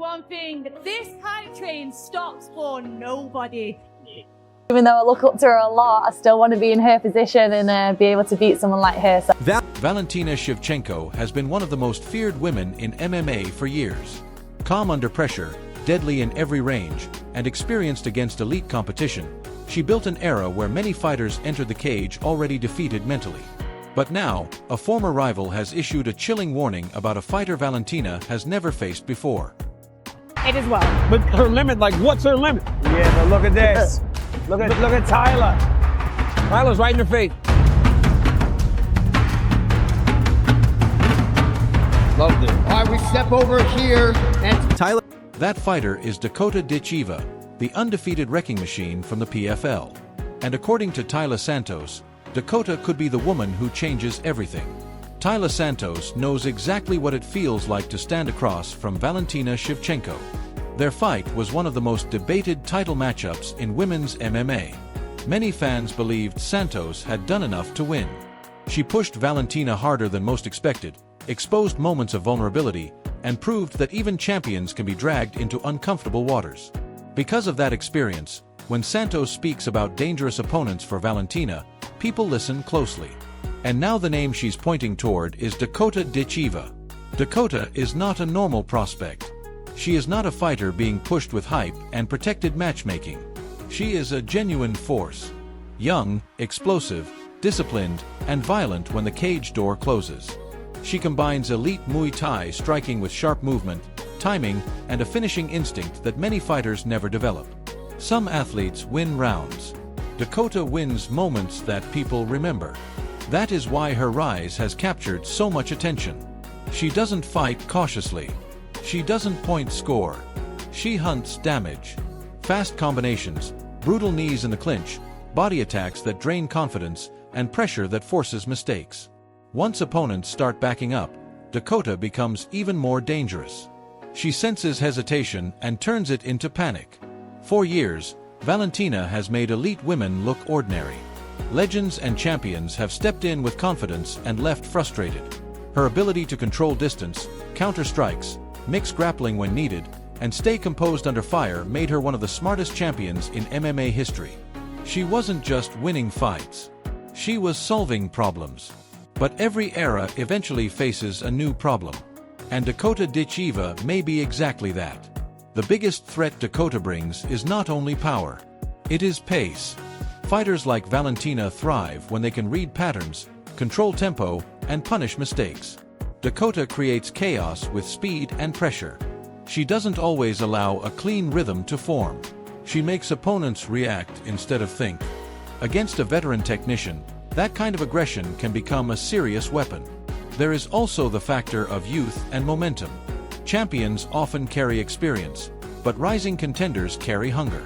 one thing, this hype train stops for nobody. Even though I look up to her a lot, I still want to be in her position and be able to beat someone like her. So. Valentina Shevchenko has been one of the most feared women in MMA for years. Calm under pressure, deadly in every range, and experienced against elite competition, she built an era where many fighters entered the cage already defeated mentally. But now, a former rival has issued a chilling warning about a fighter Valentina has never faced before. It is well. But her limit, like what's her limit? Yeah, but look at this. Look at Taila. Tyler's right in her face. Loved it. All right, we step over here and Taila. That fighter is Dakota Ditcheva, the undefeated wrecking machine from the PFL. And according to Taila Santos, Dakota could be the woman who changes everything. Taila Santos knows exactly what it feels like to stand across from Valentina Shevchenko. Their fight was one of the most debated title matchups in women's MMA. Many fans believed Santos had done enough to win. She pushed Valentina harder than most expected, exposed moments of vulnerability, and proved that even champions can be dragged into uncomfortable waters. Because of that experience, when Santos speaks about dangerous opponents for Valentina, people listen closely. And now the name she's pointing toward is Dakota Ditcheva. Dakota is not a normal prospect. She is not a fighter being pushed with hype and protected matchmaking. She is a genuine force. Young, explosive, disciplined, and violent when the cage door closes. She combines elite Muay Thai striking with sharp movement, timing, and a finishing instinct that many fighters never develop. Some athletes win rounds. Dakota wins moments that people remember. That is why her rise has captured so much attention. She doesn't fight cautiously. She doesn't point score. She hunts damage. Fast combinations, brutal knees in the clinch, body attacks that drain confidence, and pressure that forces mistakes. Once opponents start backing up, Dakota becomes even more dangerous. She senses hesitation and turns it into panic. For years, Valentina has made elite women look ordinary. Legends and champions have stepped in with confidence and left frustrated. Her ability to control distance, counter strikes, mix grappling when needed, and stay composed under fire made her one of the smartest champions in MMA history. She wasn't just winning fights. She was solving problems. But every era eventually faces a new problem. And Dakota Ditcheva may be exactly that. The biggest threat Dakota brings is not only power. It is pace. Fighters like Valentina thrive when they can read patterns, control tempo, and punish mistakes. Dakota creates chaos with speed and pressure. She doesn't always allow a clean rhythm to form. She makes opponents react instead of think. Against a veteran technician, that kind of aggression can become a serious weapon. There is also the factor of youth and momentum. Champions often carry experience, but rising contenders carry hunger.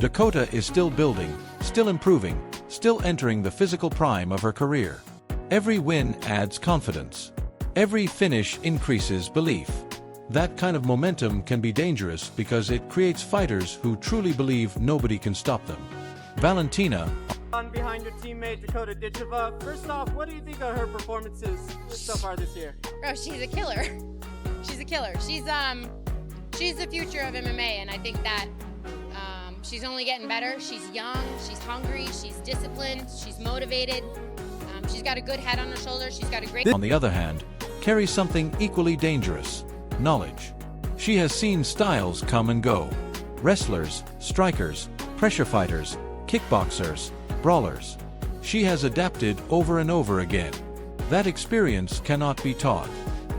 Dakota is still building, still improving, still entering the physical prime of her career. Every win adds confidence. Every finish increases belief. That kind of momentum can be dangerous because it creates fighters who truly believe nobody can stop them. Valentina. Behind your teammate Dakota Ditcheva. First off, what do you think of her performances so far this year? Bro, she's a killer. She's a killer. She's the future of MMA, and I think that she's only getting better. She's young, she's hungry, she's disciplined, she's motivated. She's got a good head on her shoulders. She's got a great... On the other hand, carries something equally dangerous: knowledge. She has seen styles come and go. Wrestlers, strikers, pressure fighters, kickboxers, brawlers. She has adapted over and over again. That experience cannot be taught.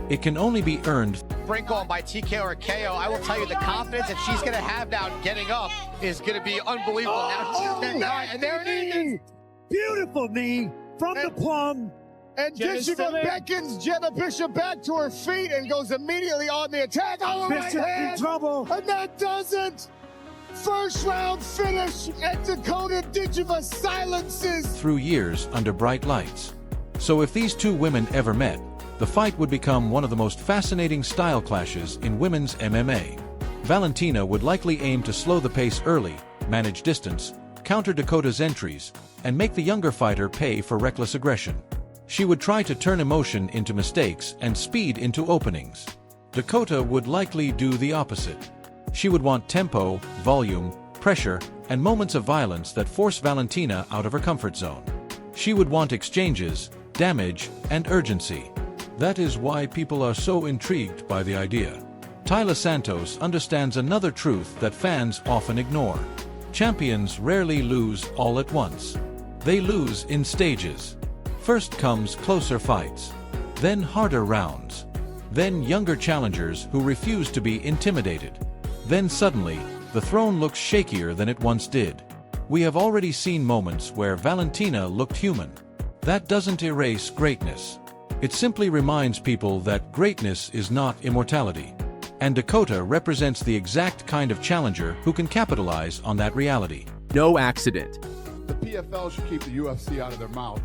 It can only be earned. sprinkle by TKO or KO. I will tell you the confidence that she's going to have now getting up is going to be unbelievable. And there it is. Beautiful knee from the plum. And Ditcheva beckons Jenna Bishop back to her feet and goes immediately on the attack. Oh, Bishop in trouble. And that doesn't. First round finish, and Dakota Ditcheva silences. Through years under bright lights. So if these two women ever met, the fight would become one of the most fascinating style clashes in women's MMA. Valentina would likely aim to slow the pace early, manage distance, counter Dakota's entries, and make the younger fighter pay for reckless aggression. She would try to turn emotion into mistakes and speed into openings. Dakota would likely do the opposite. She would want tempo, volume, pressure, and moments of violence that force Valentina out of her comfort zone. She would want exchanges, damage, and urgency. That is why people are so intrigued by the idea. Taila Santos understands another truth that fans often ignore. Champions rarely lose all at once. They lose in stages. First comes closer fights, then harder rounds, then younger challengers who refuse to be intimidated. Then suddenly, the throne looks shakier than it once did. We have already seen moments where Valentina looked human. That doesn't erase greatness. It simply reminds people that greatness is not immortality. And Dakota represents the exact kind of challenger who can capitalize on that reality. No accident. The PFL should keep the UFC out of their mouth.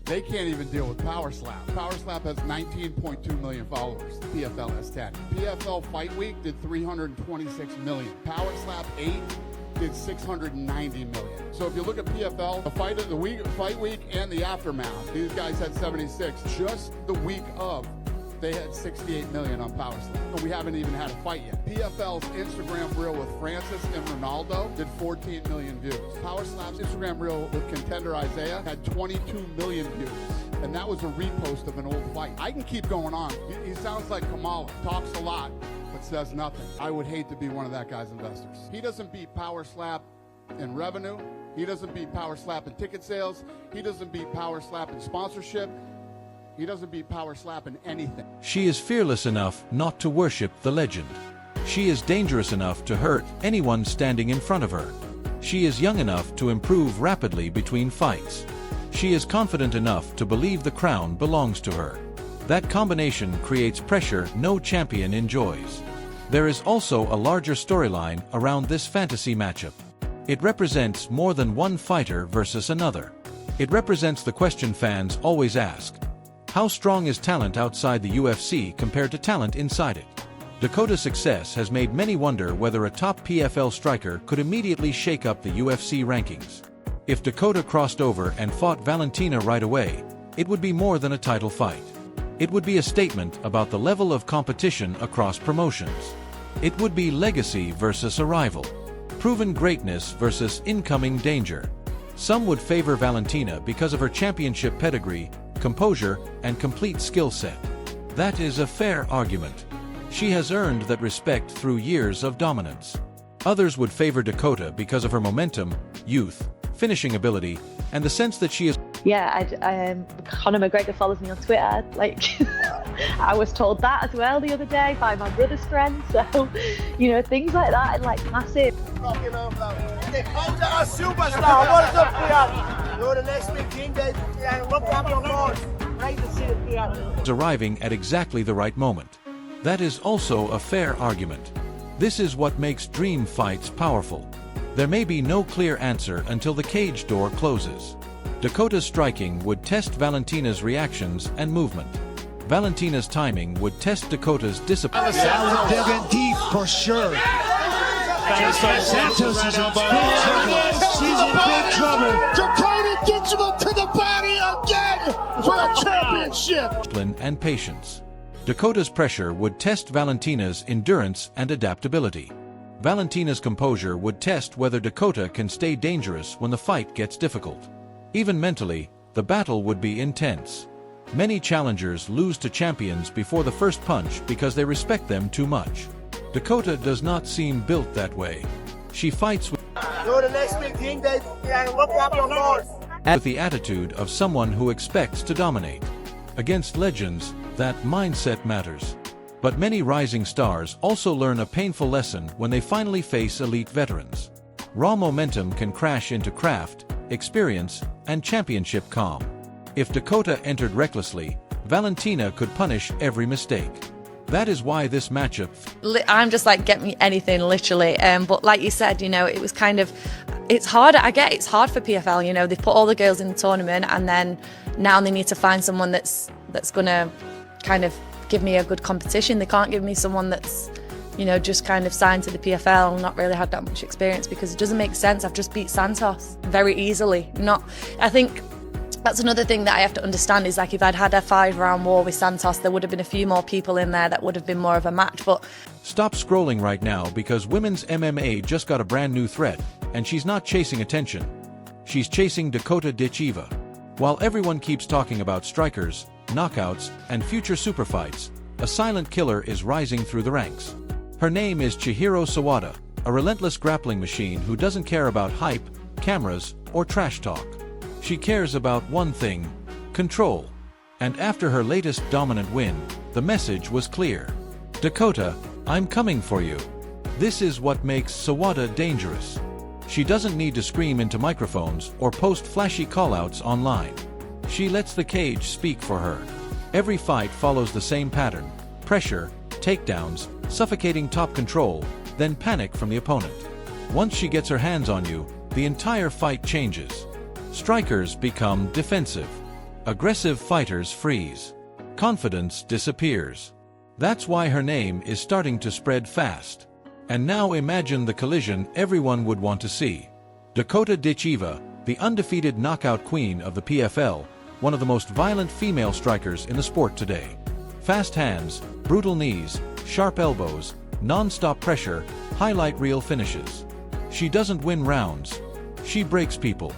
They can't even deal with Power Slap. Power Slap has 19.2 million followers. The PFL has 10. PFL Fight Week did 326 million. Power Slap 8 did 690 million. So if you look at PFL, the fight week and the aftermath, these guys had 76. Just the week of, they had 68 million on Power Slap. And we haven't even had a fight yet. PFL's Instagram reel with Francis and Ronaldo did 14 million views. Power Slap's Instagram reel with contender Isaiah had 22 million views. And that was a repost of an old fight. I can keep going on. He sounds like Kamala, talks a lot, but says nothing. I would hate to be one of that guy's investors. He doesn't beat Power Slap in revenue. He doesn't beat Power Slap in ticket sales. He doesn't beat Power Slap in sponsorship. He doesn't beat Power Slap in anything. She is fearless enough not to worship the legend. She is dangerous enough to hurt anyone standing in front of her. She is young enough to improve rapidly between fights. She is confident enough to believe the crown belongs to her. That combination creates pressure no champion enjoys. There is also a larger storyline around this fantasy matchup. It represents more than one fighter versus another. It represents the question fans always ask. How strong is talent outside the UFC compared to talent inside it? Dakota's success has made many wonder whether a top PFL striker could immediately shake up the UFC rankings. If Dakota crossed over and fought Valentina right away, it would be more than a title fight. It would be a statement about the level of competition across promotions. It would be legacy versus arrival, proven greatness versus incoming danger. Some would favor Valentina because of her championship pedigree, composure, and complete skill set. That is a fair argument. She has earned that respect through years of dominance. Others would favor Dakota because of her momentum, youth, finishing ability, and the sense that she is... Yeah, Conor McGregor follows me on Twitter. I was told that as well the other day by my brother's friend. So, things like that are massive. Arriving at exactly the right moment. That is also a fair argument. This is what makes dream fights powerful. There may be no clear answer until the cage door closes. Dakota's striking would test Valentina's reactions and movement. Valentina's timing would test Dakota's discipline. Digging deep for sure. Santos is in big trouble. She's in big trouble. Dakota Ditcheva to the body again for a championship. Discipline and patience. Dakota's pressure would test Valentina's endurance and adaptability. Valentina's composure would test whether Dakota can stay dangerous when the fight gets difficult. Even mentally, the battle would be intense. Many challengers lose to champions before the first punch because they respect them too much. Dakota does not seem built that way. She fights with the attitude of someone who expects to dominate. Against legends, that mindset matters. But many rising stars also learn a painful lesson when they finally face elite veterans. Raw momentum can crash into craft, experience, and championship calm. If Dakota entered recklessly, Valentina could punish every mistake. That is why this matchup... I'm just get me anything, literally. But like you said, it was it's hard. I get it's hard for PFL, they've put all the girls in the tournament and then now they need to find someone that's going to kind of give me a good competition. They can't give me someone that's, just kind of signed to the PFL and not really had that much experience because it doesn't make sense. I've just beat Santos very easily. I think That's another thing that I have to understand is like if I'd had a 5-round war with Santos, there would have been a few more people in there that would have been more of a match. But stop scrolling right now because women's MMA just got a brand new threat, and she's not chasing attention. She's chasing Dakota Ditcheva. While everyone keeps talking about strikers, knockouts, and future super fights, a silent killer is rising through the ranks. Her name is Chihiro Sawada, a relentless grappling machine who doesn't care about hype, cameras, or trash talk. She cares about one thing: control. And after her latest dominant win, the message was clear. Dakota, I'm coming for you. This is what makes Sawada dangerous. She doesn't need to scream into microphones or post flashy callouts online. She lets the cage speak for her. Every fight follows the same pattern: pressure, takedowns, suffocating top control, then panic from the opponent. Once she gets her hands on you, the entire fight changes. Strikers become defensive. Aggressive fighters freeze. Confidence disappears. That's why her name is starting to spread fast. And now imagine the collision everyone would want to see. Dakota Ditcheva, the undefeated knockout queen of the PFL, one of the most violent female strikers in the sport today. Fast hands, brutal knees, sharp elbows, non-stop pressure, highlight reel finishes. She doesn't win rounds. She breaks people.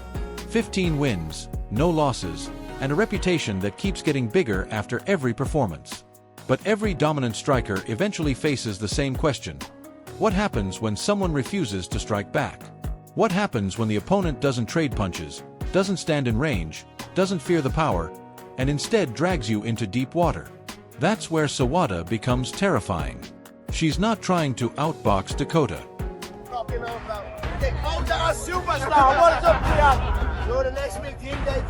15 wins, no losses, and a reputation that keeps getting bigger after every performance. But every dominant striker eventually faces the same question. What happens when someone refuses to strike back? What happens when the opponent doesn't trade punches, doesn't stand in range, doesn't fear the power, and instead drags you into deep water? That's where Sawada becomes terrifying. She's not trying to outbox Dakota. Superstar, what is up, Tiana? You're the next big team day.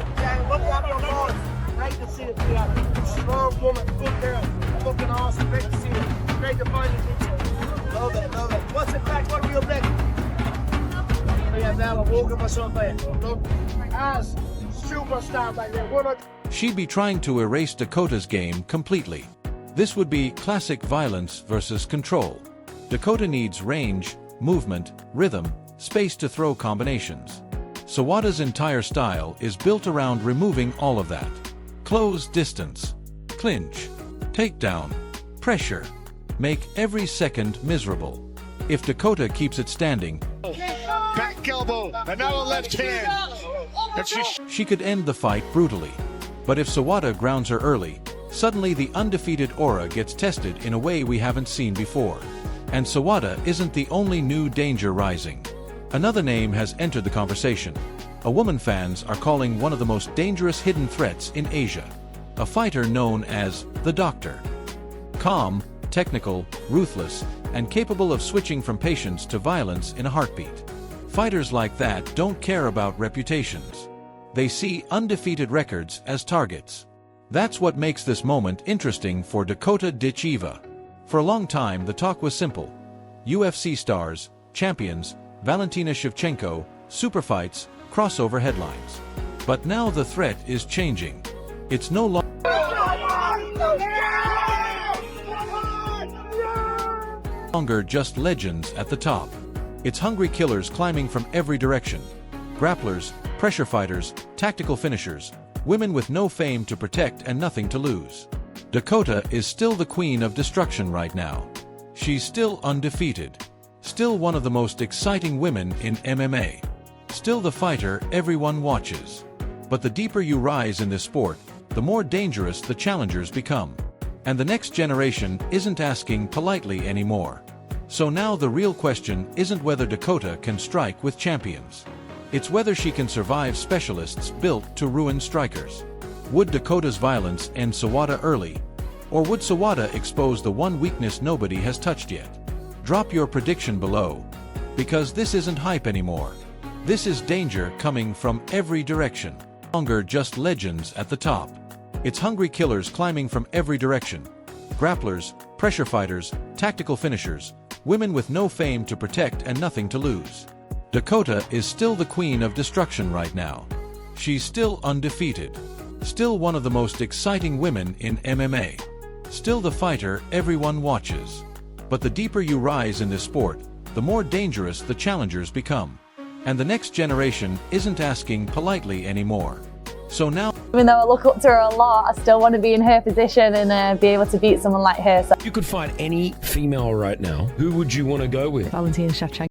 Look up your boys. Great to see it, Tiana. Strong woman, good girl. Looking awesome. Great to see it. Great to find you. Love it, love it. What's it back? What are we up next? Yeah, now I'm walking myself there. Look, as superstar back there. She'd be trying to erase Dakota's game completely. This would be classic violence versus control. Dakota needs range, movement, rhythm, space to throw combinations. Sawada's entire style is built around removing all of that. Close distance, clinch, takedown, pressure. Make every second miserable. If Dakota keeps it standing, Back elbow, and now a left hand. she could end the fight brutally. But if Sawada grounds her early, suddenly the undefeated aura gets tested in a way we haven't seen before. And Sawada isn't the only new danger rising. Another name has entered the conversation. A woman fans are calling one of the most dangerous hidden threats in Asia. A fighter known as the Doctor. Calm, technical, ruthless, and capable of switching from patience to violence in a heartbeat. Fighters like that don't care about reputations. They see undefeated records as targets. That's what makes this moment interesting for Dakota Ditcheva. For a long time, the talk was simple. UFC stars, champions, Valentina Shevchenko, super fights, crossover headlines. But now the threat is changing. It's no longer just legends at the top. It's hungry killers climbing from every direction. Grapplers, pressure fighters, tactical finishers, women with no fame to protect and nothing to lose. Dakota is still the queen of destruction right now. She's still undefeated. Still one of the most exciting women in MMA. Still the fighter everyone watches. But the deeper you rise in this sport, the more dangerous the challengers become. And the next generation isn't asking politely anymore. So now the real question isn't whether Dakota can strike with champions. It's whether she can survive specialists built to ruin strikers. Would Dakota's violence end Sawada early? Or would Sawada expose the one weakness nobody has touched yet? Drop your prediction below. Because this isn't hype anymore. This is danger coming from every direction. No longer just legends at the top. It's hungry killers climbing from every direction. Grapplers, pressure fighters, tactical finishers, women with no fame to protect and nothing to lose. Dakota is still the queen of destruction right now. She's still undefeated. Still one of the most exciting women in MMA. Still the fighter everyone watches. But the deeper you rise in this sport, the more dangerous the challengers become. And the next generation isn't asking politely anymore. So now, Even though I look up to her a lot, I still want to be in her position and be able to beat someone like her. So You could fight any female right now. Who would you want to go with? Valentina Shevchenko.